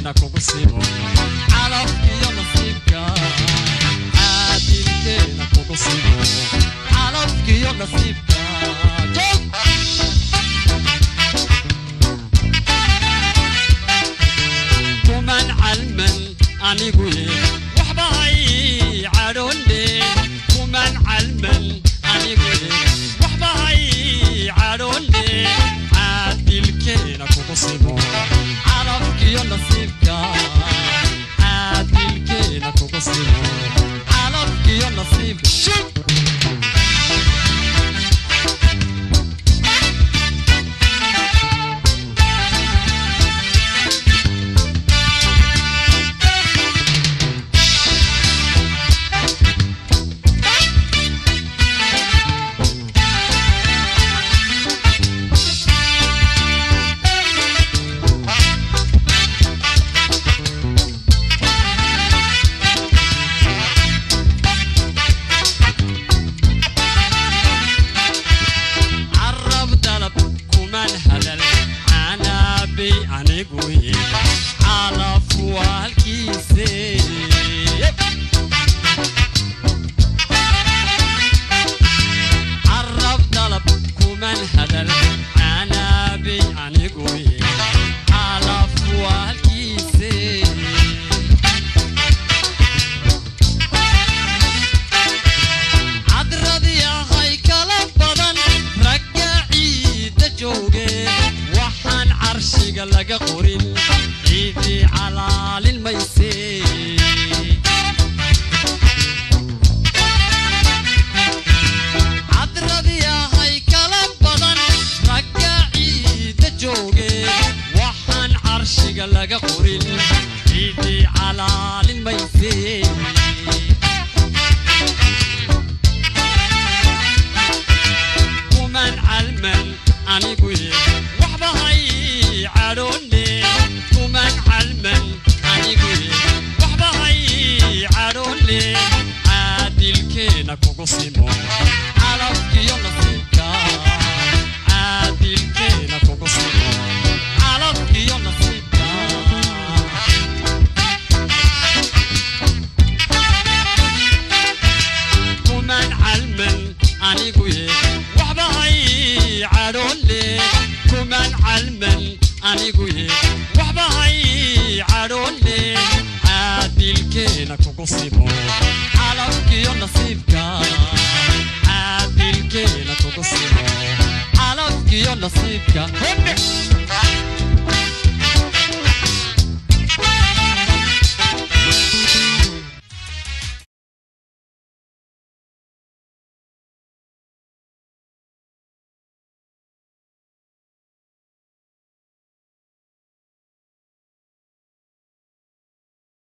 caadilkeena kugu simo calafkiyo nasiibka caadilkeena kugu simo calafkiyo nasiibka kuman calman anigu waxba hay caadonde kuman calman anigu waxba hay caadonde caadilkeena kugu simo calafkiyo nasiibka caadilkeena kugu simo calafkiyo nasiibka laga qorin ciidi calaalin mayse cadradiya hay kala badan ragga ciida jooge waxaan carshiga laga qorin ciidi calaalin mayse kuman calman anigu waxba hay caadonde kuman calman anigu waxba hay caadonde caadilkeena kugu simo calafkiyo nasiibka caadilkeena kugu simo calafkiyo nasiibka kuman calman anigu waxba hay caadonde kuman calman anigu waxba hay caadonde caadilkeena kugu simo calafkiyo nasiibka caadilkeena kugu simo calafkiyo nasiibka